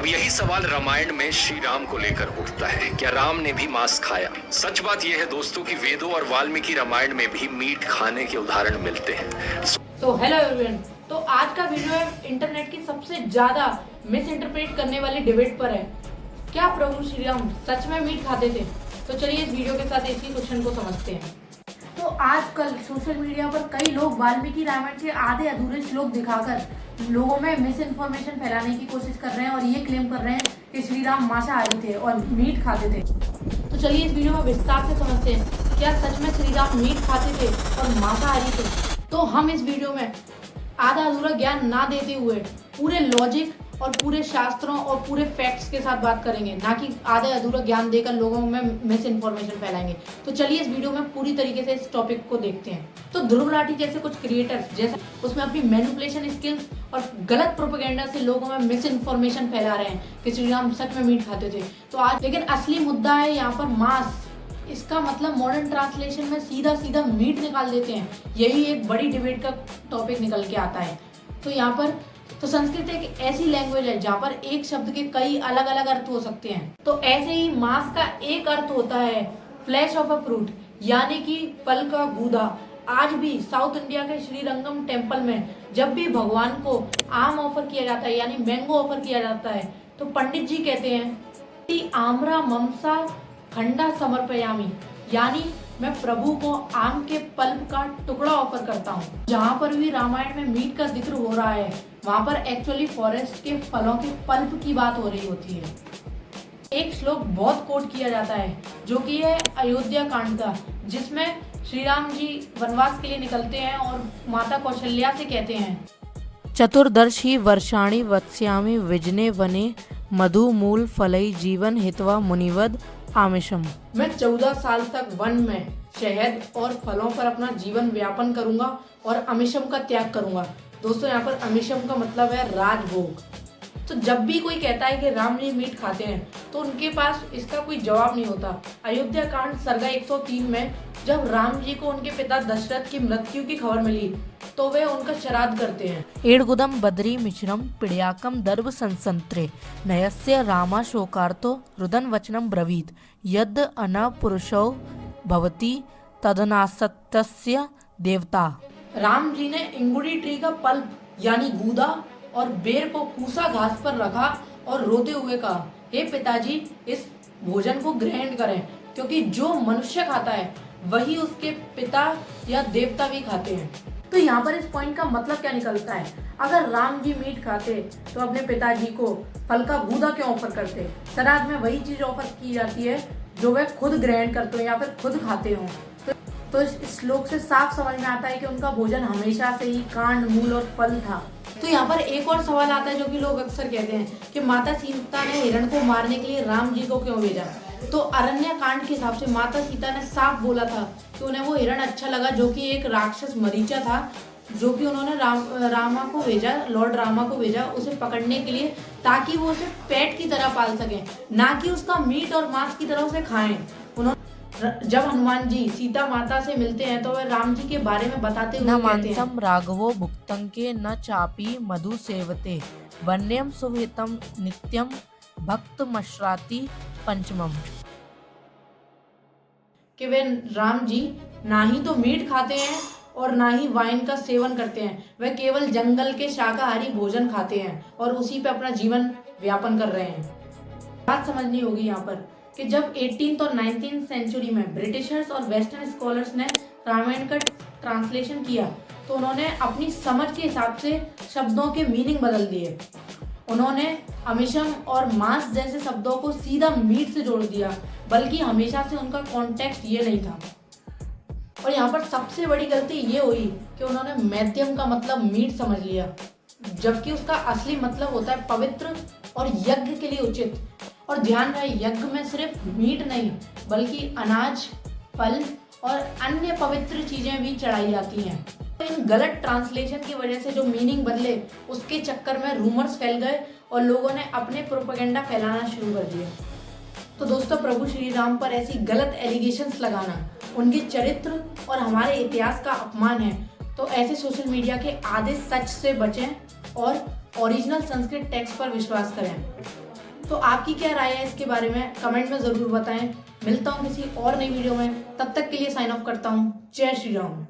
यही सवाल रामायण में श्री राम को लेकर उठता है, क्या राम ने भी मांस खाया? सच बात यह है दोस्तों कि वेदों और वाल्मीकि रामायण में भी मीट खाने के उदाहरण मिलते हैं। तो हेलो एवरीवन, तो आज का वीडियो है इंटरनेट की सबसे ज्यादा मिस इंटरप्रेट करने वाली डिबेट पर है। क्या प्रभु श्री राम सच में मीट खाते थे? तो चलिए इस वीडियो के साथ इसी क्वेश्चन को समझते हैं। तो आजकल सोशल मीडिया पर कई लोग वाल्मीकि रामायण के आधे अधूरे श्लोक दिखाकर लोगों में मिस इन्फॉर्मेशन फैलाने की कोशिश कर रहे हैं और ये क्लेम कर रहे हैं कि श्री राम मांसाहारी थे और मीट खाते थे। तो चलिए इस वीडियो में विस्तार से समझते हैं, क्या सच में श्री राम मीट खाते थे और मांसाहारी थे? तो हम इस वीडियो में आधा अधूरा ज्ञान ना देते हुए पूरे लॉजिक और पूरे शास्त्रों और पूरे फैक्ट्स के साथ बात करेंगे, ना कि आधा अधूरा ज्ञान देकर लोगों में मिस इन्फॉर्मेशन फैलाएंगे। तो चलिए इस वीडियो में पूरी तरीके से इस टॉपिक को देखते हैं। तो ध्रुव राठी जैसे कुछ क्रिएटर्स जैसे उसमें अपनी मैनिपुलेशन स्किल्स और गलत प्रोपेगेंडा से लोगों में मिस इन्फॉर्मेशन फैला रहे हैं कि श्री राम सच में मीट खाते थे। तो आज लेकिन असली मुद्दा है यहाँ पर मांस। इसका मतलब मॉडर्न ट्रांसलेशन में सीधा सीधा मीट निकाल देते हैं। यही एक बड़ी डिबेट का टॉपिक निकल के आता है। तो यहाँ पर तो संस्कृत एक ऐसी लैंग्वेज है जहाँ पर एक शब्द के कई अलग अलग अर्थ हो सकते हैं। तो ऐसे ही मांस का एक अर्थ होता है फ्लैश ऑफ अ फ्रूट, यानी कि फल का गूदा। आज भी साउथ इंडिया के श्रीरंगम टेम्पल में जब भी भगवान को आम ऑफर किया जाता है यानी मैंगो ऑफर किया जाता है, तो पंडित जी कहते हैं आम्रा ममसा खंडा समर्पयामी, यानी मैं प्रभु को आम के पल्प का टुकड़ा ऑफर करता हूँ। जहाँ पर भी रामायण में मीट का जिक्र हो रहा है वहाँ पर एक्चुअली फॉरेस्ट के फलों के पल्प की बात हो रही होती है। एक श्लोक बहुत कोट किया जाता है जो कि है अयोध्या कांड का, जिसमें श्री राम जी वनवास के लिए निकलते हैं और माता कौशल्या से कहते हैं चतुर्दशी वर्षाणि वत्स्यामि विजने वने मधु मूल फलई जीवन हितवा मुनिवद आमिषम। मैं 14 साल तक वन में शहद और फलों पर अपना जीवन व्यापन करूंगा और अमिषम का त्याग करूंगा। दोस्तों यहाँ पर अमिषम का मतलब है राजभोग। तो जब भी कोई कहता है कि राम जी मीट खाते हैं तो उनके पास इसका कोई जवाब नहीं होता। अयोध्या कांड सर्गा 103 में जब राम जी को उनके पिता दशरथ की मृत्यु की खबर मिली तो वे उनका श्राद्ध करते हैं। एड़गुदम बद्री मिश्रम पिड़याकम दर्भ संसंत्रे नयस्य रामा शोकार्तो रुदन वचनम ब्रवीत यद अन पुरुषो भवति तदनासत्स्य देवता। राम जी ने इंगुड़ी ट्री का पल्प यानी गूदा और बेर को कूसा घास पर रखा और रोते हुए कहा, हे पिताजी इस भोजन को ग्रहण करें, क्योंकि जो मनुष्य खाता है वही उसके पिता या देवता भी खाते हैं। तो यहाँ पर इस पॉइंट का मतलब क्या निकलता है? अगर राम जी मीट खाते तो अपने पिताजी को फल का गूदा क्यों ऑफर करते? श्राद्ध में वही चीज ऑफर की जाती है जो वे खुद ग्रहण करते हो या फिर खुद खाते हो। तो इस श्लोक से साफ समझ में आता है कि उनका भोजन हमेशा से ही कांड मूल और फल था। तो यहाँ पर एक और सवाल आता है जो कि लोग अक्सर कहते हैं कि माता सीता ने हिरण को मारने के लिए राम जी को क्यों भेजा? तो अरण्य कांड के हिसाब से माता सीता ने साफ बोला था कि उन्हें वो हिरण अच्छा लगा, जो कि एक राक्षस मरीचा था, जो कि उन्होंने रामा को भेजा, लॉर्ड रामा को भेजा उसे पकड़ने के लिए, ताकि वो उसे पेट की तरह पाल सकें, ना कि उसका मीट और मांस की तरह उसे खाएं। जब हनुमान जी सीता माता से मिलते हैं तो वे राम जी के बारे में बताते हुए न कहते हैं, मांसम राघवो भुक्तंके न चापी मधु सेवते वन्यम सुहितम नित्यम भक्त मश्राति पंचमम। कि वे राम जी ना ही तो मीट खाते हैं और ना ही वाइन का सेवन करते हैं, वे केवल जंगल के शाकाहारी भोजन खाते हैं और उसी पे अपना जीवन व्यापन कर रहे हैं। बात समझनी होगी यहाँ पर कि जब 18th और 19th सेंचुरी में ब्रिटिशर्स और वेस्टर्न स्कॉलर्स ने रामायण का ट्रांसलेशन किया तो उन्होंने अपनी समझ के हिसाब से शब्दों के मीनिंग बदल दिए। उन्होंने अमिषम और मांस जैसे शब्दों को सीधा मीट से जोड़ दिया, बल्कि हमेशा से उनका कॉन्टेक्स्ट ये नहीं था। और यहाँ पर सबसे बड़ी गलती ये हुई कि उन्होंने मैध्यम का मतलब मीट समझ लिया, जबकि उसका असली मतलब होता है पवित्र और यज्ञ के लिए उचित। और ध्यान रहे, यज्ञ में सिर्फ मीट नहीं बल्कि अनाज, फल और अन्य पवित्र चीजें भी चढ़ाई जाती हैं। इन गलत ट्रांसलेशन की वजह से जो मीनिंग बदले, उसके चक्कर में रूमर्स फैल गए और लोगों ने अपने प्रोपेगेंडा फैलाना शुरू कर दिया। तो दोस्तों, प्रभु श्री राम पर ऐसी गलत एलिगेशंस लगाना उनके चरित्र और हमारे इतिहास का अपमान है। तो ऐसे सोशल मीडिया के आधे सच से बचें और ओरिजिनल संस्कृत टेक्स्ट पर विश्वास करें। तो आपकी क्या राय है इसके बारे में कमेंट में ज़रूर बताएं। मिलता हूँ किसी और नई वीडियो में, तब तक के लिए साइन ऑफ करता हूँ। जय श्री राम।